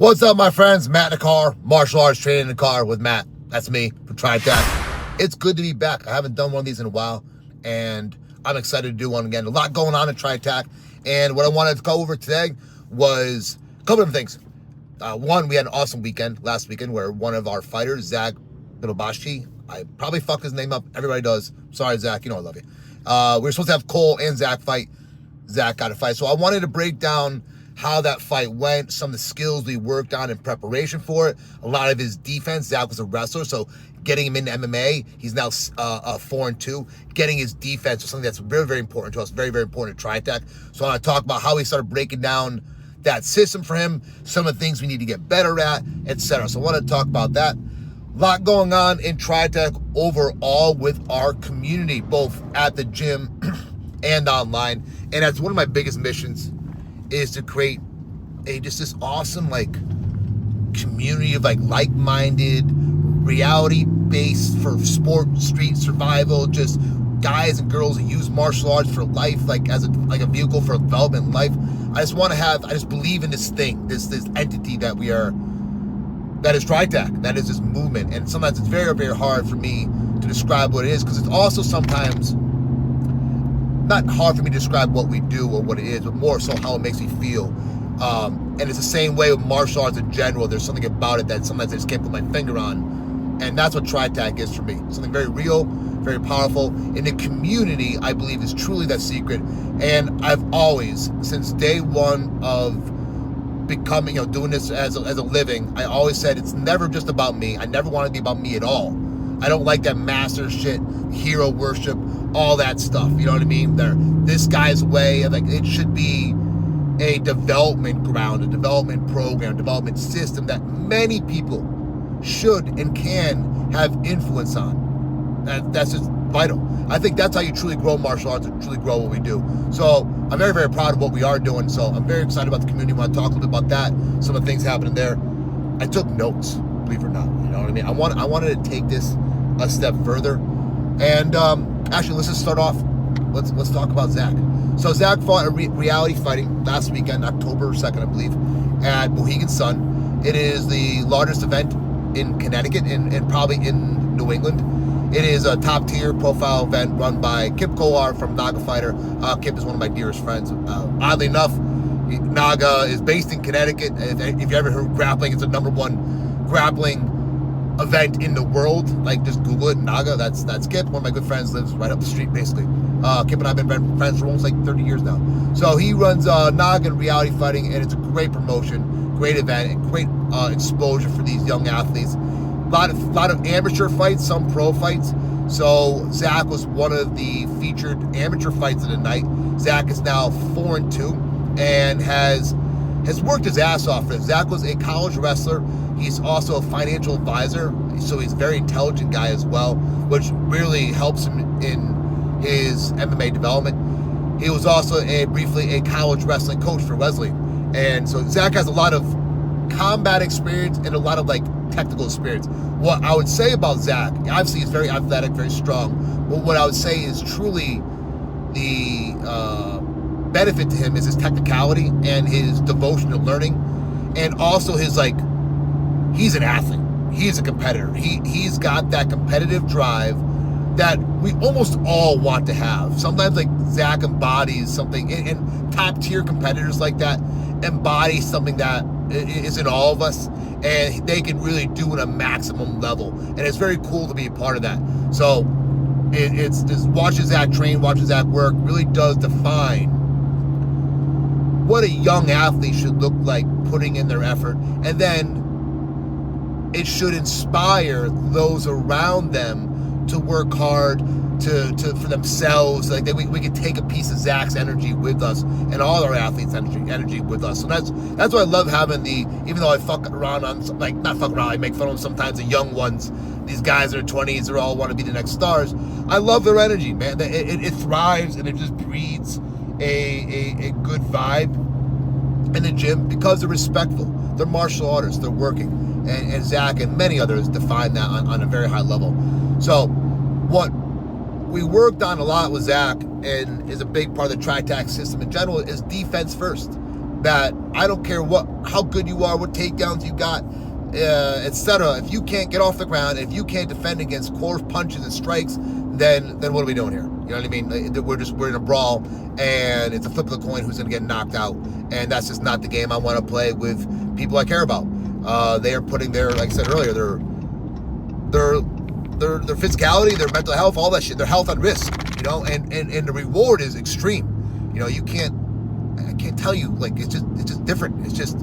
What's up, my friends? Matt in the car, martial arts training in the car with Matt. That's me from TRITAC. It's good to be back. I haven't done one of these in a while, and I'm excited to do one again. A lot going on at TRITAC, and what I wanted to go over today was a couple of things. One, we had an awesome weekend last weekend where one of our fighters, Zach Bylykbashi, I probably fucked his name up. Everybody does. Sorry, Zach. You know I love you. We were supposed to have Cole and Zach fight. Zach got a fight. So I wanted to break down how that fight went, some of the skills we worked on in preparation for it, a lot of his defense. Zach was a wrestler, so getting him into MMA, he's now 4-2. Getting his defense was something that's very, very important to us, very, very important to TRITAC. So I want to talk about how we started breaking down that system for him, some of the things we need to get better at, etc. So I want to talk about that. A lot going on in TRITAC overall with our community, both at the gym and online. And that's one of my biggest missions, is to create just this awesome community of like-minded, reality-based for sport, street survival, just guys and girls who use martial arts for life, as a vehicle for development in life. I just believe in this thing, this entity that is TRITAC, that is this movement. And sometimes it's very, very hard for me to describe what it is, because it's also sometimes not hard for me to describe what we do or what it is, but more so how it makes me feel. And it's the same way with martial arts in general. There's something about it that sometimes I just can't put my finger on. And that's what TRITAC is for me. Something very real, very powerful. And the community, I believe, is truly that secret. And I've always, since day one of becoming, doing this as a living, I always said it's never just about me. I never want it to be about me at all. I don't like that master shit, hero worship, all that stuff. You know what I mean? This guy's way, it should be a development ground, a development program, development system that many people should and can have influence on. That's just vital. I think that's how you truly grow martial arts and truly grow what we do. So I'm very, very proud of what we are doing. So I'm very excited about the community. I want to talk a little bit about that, some of the things happening there. I took notes, believe it or not. You know what I mean? I wanted to take this a step further. And actually, let's just start off. Let's talk about Zach. So Zach fought a reality fighting last weekend, October 2nd, I believe, at Mohegan Sun. It is the largest event in Connecticut and probably in New England. It is a top-tier profile event run by Kip Kolar from Naga Fighter. Kip is one of my dearest friends. Oddly enough, Naga is based in Connecticut. If you ever heard grappling, it's the #1 grappling event in the world. Just Google it, Naga. That's Kip. One of my good friends lives right up the street, basically. Kip and I have been friends for almost 30 years now. So he runs Naga and reality fighting, and it's a great promotion, great event, and great exposure for these young athletes. A lot of amateur fights, some pro fights. So Zach was one of the featured amateur fights of the night. Zach is now 4-2 and has worked his ass off for this. Zach was a college wrestler. He's also a financial advisor, so he's a very intelligent guy as well, which really helps him in his MMA development. He was also briefly a college wrestling coach for Wesley. And so Zach has a lot of combat experience and a lot of technical experience. What I would say about Zach, obviously he's very athletic, very strong, but what I would say is truly the benefit to him is his technicality and his devotion to learning, and also his he's an athlete. He's a competitor. He's got that competitive drive that we almost all want to have. Sometimes Zach embodies something, and top tier competitors like that embody something that is in all of us, and they can really do at a maximum level. And it's very cool to be a part of that. So it's just watching Zach train, watching Zach work really does define what a young athlete should look like putting in their effort. And then it should inspire those around them to work hard for themselves. We can take a piece of Zach's energy with us, and all our athletes' energy with us. So that's why I love having even though I fuck around on, not fuck around, I make fun of them sometimes, the young ones, these guys in their 20s, they all want to be the next stars. I love their energy, man. It thrives, and it just breeds a good vibe in the gym because they're respectful. They're martial artists. They're working. And Zach and many others define that on a very high level. So what we worked on a lot with Zach, and is a big part of the TRITAC system in general, is defense first. that I don't care how good you are, what takedowns you got, etc. If you can't get off the ground, if you can't defend against core punches and strikes, then what are we doing here? You know what I mean? We're in a brawl, and it's a flip of the coin who's going to get knocked out, and that's just not the game I want to play with people I care about. They are putting their, like I said earlier, their physicality, their mental health, all that shit, their health at risk. You know, and the reward is extreme. You know, I can't tell you, like, it's just different. It's just,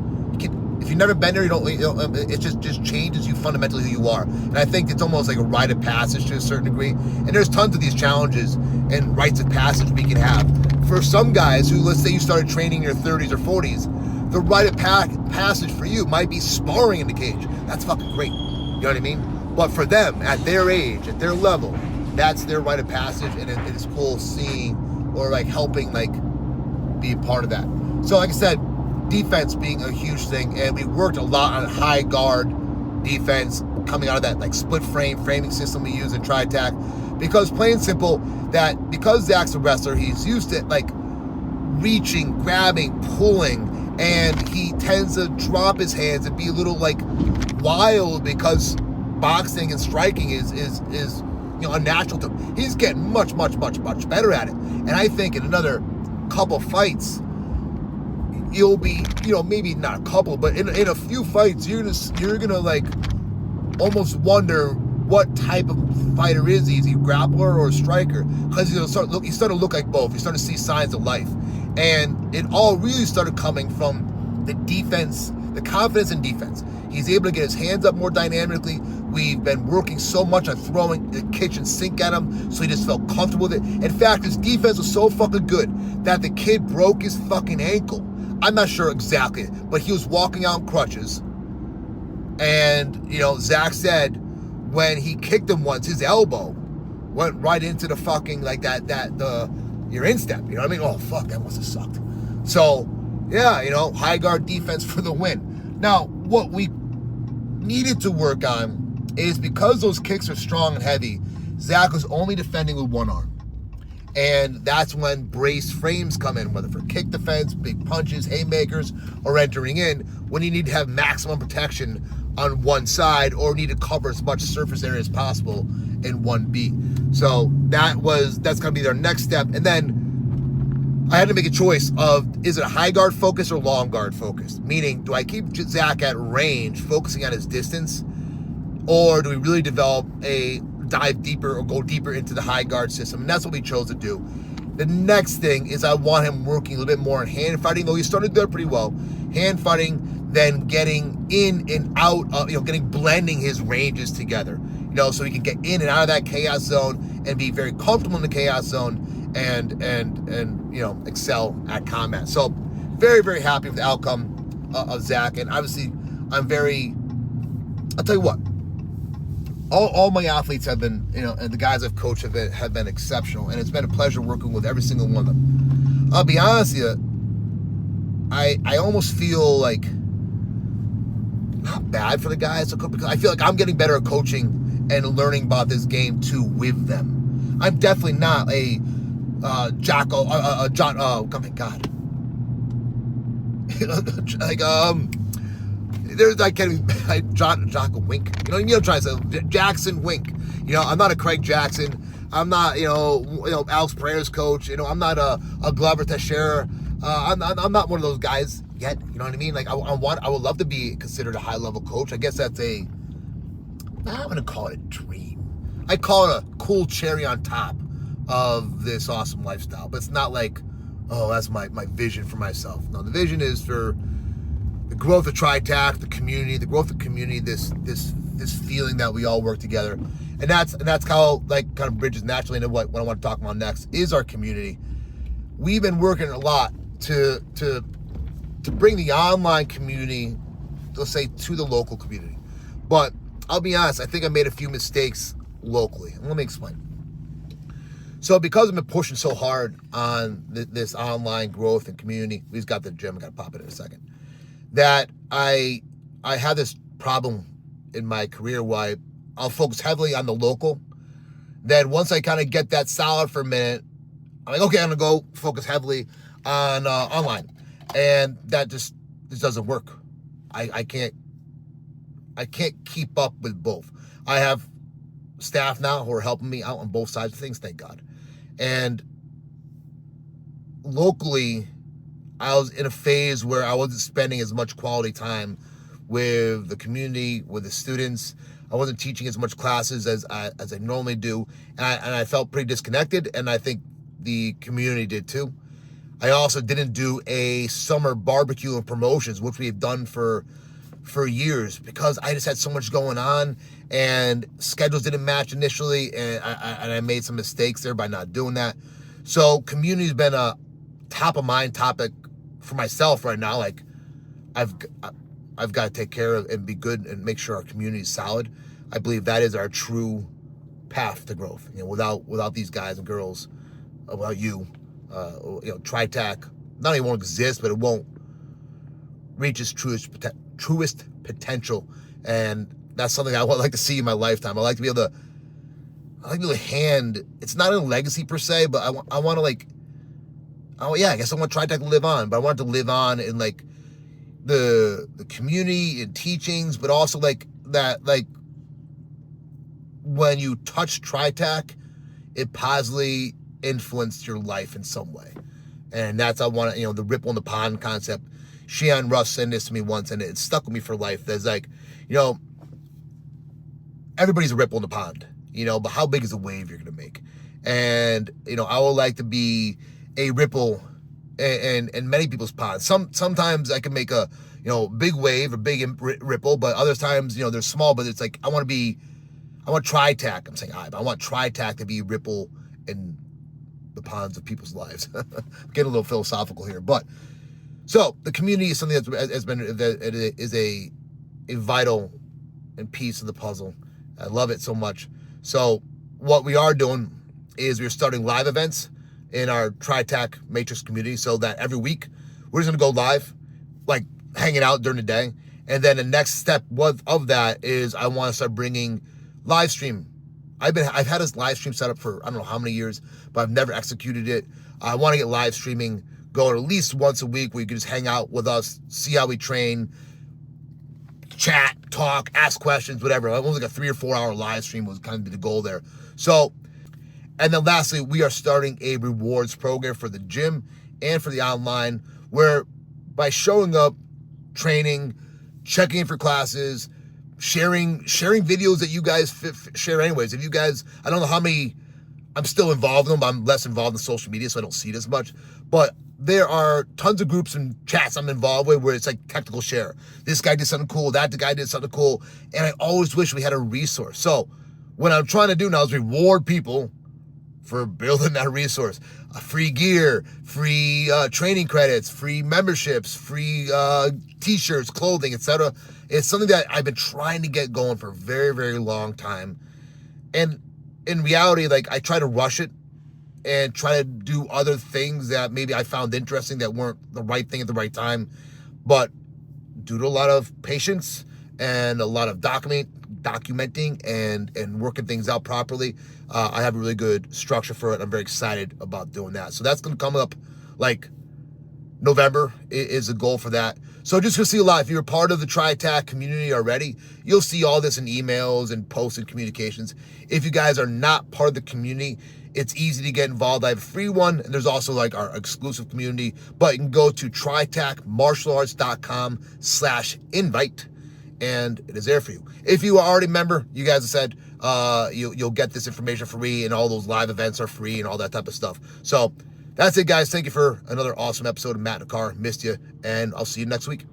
if you've never been there, it just changes you fundamentally who you are. And I think it's almost like a rite of passage to a certain degree. And there's tons of these challenges and rites of passage we can have. For some guys who, let's say you started training in your 30s or 40s, the rite of passage for you might be sparring in the cage. That's fucking great. You know what I mean? But for them, at their age, at their level, that's their rite of passage, and it is cool seeing or like helping like be a part of that. So like I said, defense being a huge thing, and we worked a lot on high guard defense coming out of that like split framing system we use in TRITAC, because plain and simple, that because Zach's a wrestler, he's used to like reaching, grabbing, pulling, and he tends to drop his hands and be a little like wild because boxing and striking is you know, unnatural to him. He's getting much better at it, and I think in another couple fights you'll be, you know, maybe not a couple, but in a few fights you're gonna like almost wonder what type of fighter is he? Is he a grappler or a striker? Because he's starting to look like both. He's starting to see signs of life, and it all really started coming from the defense, the confidence in defense. He's able to get his hands up more dynamically. We've been working so much on throwing the kitchen sink at him, so he just felt comfortable with it. In fact, his defense was so fucking good that the kid broke his fucking ankle. I'm not sure exactly, but he was walking out in crutches. And, you know, Zach said when he kicked him once, his elbow went right into the fucking, like your instep. You know what I mean? Oh, fuck, that must have sucked. So, yeah, you know, high guard defense for the win. Now, what we needed to work on is, because those kicks are strong and heavy, Zach was only defending with one arm. And that's when brace frames come in, whether for kick defense, big punches, haymakers, or entering in, when you need to have maximum protection on one side or need to cover as much surface area as possible in 1B. So that's going to be their next step. And then I had to make a choice of, is it a high guard focus or long guard focus? Meaning, do I keep Zach at range, focusing on his distance, or do we really develop a dive deeper or go deeper into the high guard system? And that's what we chose to do. The next thing is I want him working a little bit more in hand fighting, though he started there pretty well. Hand fighting, then getting in and out of, blending his ranges together, so he can get in and out of that chaos zone and be very comfortable in the chaos zone and excel at combat. So very, very happy with the outcome of Zach. And obviously I'll tell you what, all my athletes have been, and the guys I've coached have been exceptional, and it's been a pleasure working with every single one of them. I'll be honest with you, I almost feel like not bad for the guys, because I feel like I'm getting better at coaching and learning about this game too with them. I'm definitely not a Jocko, John. Oh my God! There's Jocko Wink. I'm trying to say Jackson Wink. I'm not a Craig Jackson. I'm not Alex Pereira's coach. I'm not a Glover Teixeira. I'm not one of those guys yet. You know what I mean? Like I would love to be considered a high level coach. I guess that's I'm gonna call it a dream. I call it a cool cherry on top of this awesome lifestyle. But it's not like, oh, that's my vision for myself. No, the vision is for the growth of TRITAC, the community, this feeling that we all work together. And that's how kind of bridges naturally into what I want to talk about next is our community. We've been working a lot to bring the online community, let's say, to the local community. But I'll be honest, I think I made a few mistakes locally. And let me explain. So because I've been pushing so hard on this online growth and community, we just got the gym, I got to pop it in a second, that I have this problem in my career where I'll focus heavily on the local. Then once I kind of get that solid for a minute, I'm like, okay, I'm going to go focus heavily on online. And that just doesn't work. I can't keep up with both. I have staff now who are helping me out on both sides of things, thank God. And locally, I was in a phase where I wasn't spending as much quality time with the community, with the students. I wasn't teaching as much classes as I normally do, and I felt pretty disconnected, and I think the community did too. I also didn't do a summer barbecue and promotions, which we have done for years, because I just had so much going on and schedules didn't match initially, and I made some mistakes there by not doing that. So community's been a top of mind topic for myself right now. Like I've got to take care of and be good and make sure our community is solid. I believe that is our true path to growth. You know, without these guys and girls, without you, TRITAC not only won't exist, but it won't reach its truest potential. And that's something I would like to see in my lifetime. I like to be able to hand. It's not a legacy per se, but I want to I guess I want TRITAC to live on, but I want it to live on in like the community and teachings, but also like that, like when you touch TRITAC, it positively influenced your life in some way. And that's, I want to, the ripple in the pond concept. Shion Russ said this to me once, and it stuck with me for life. There's like, everybody's a ripple in the pond, but how big is the wave you're going to make? And, I would like to be a ripple in many people's ponds. Sometimes I can make a, big wave, a big ripple, but other times, they're small, but it's like, I want TRITAC. I'm saying I want TRITAC to be ripple in the ponds of people's lives. Getting a little philosophical here, but so the community is something that is a vital and piece of the puzzle. I love it so much. So what we are doing is we're starting live events in our TRITAC Matrix community, so that every week we're just gonna go live, like hanging out during the day. And then the next step of that is I want to start bringing live stream. I've had this live stream set up for I don't know how many years, but I've never executed it. I want to get live streaming going at least once a week where you can just hang out with us, see how we train, chat, talk, ask questions, whatever. It was like a 3 or 4 hour live stream was kind of the goal there. So, and then lastly, we are starting a rewards program for the gym and for the online, where by showing up, training, checking in for classes, sharing videos that you guys share anyways. If you guys, I don't know how many, I'm still involved in them, but I'm less involved in social media, so I don't see it as much. But there are tons of groups and chats I'm involved with where it's like technical share. This guy did something cool, that guy did something cool, and I always wish we had a resource. So what I'm trying to do now is reward people for building that resource. Free gear, free training credits, free memberships, free t-shirts, clothing, etc. It's something that I've been trying to get going for a very, very long time. And in reality, like, I try to rush it and try to do other things that maybe I found interesting that weren't the right thing at the right time. But due to a lot of patience and a lot of documenting and working things out properly, I have a really good structure for it. I'm very excited about doing that. So that's going to come up like November is the goal for that. So just to see a lot, if you're a part of the TRITAC community already, you'll see all this in emails and posts and communications. If you guys are not part of the community, it's easy to get involved. I have a free one, and there's also like our exclusive community, but you can go to TRITACmartialarts.com/invite, and it is there for you. If you are already a member, you guys have said you'll get this information free, and all those live events are free and all that type of stuff. So that's it, guys. Thank you for another awesome episode of Matt in the Car. Missed you, and I'll see you next week.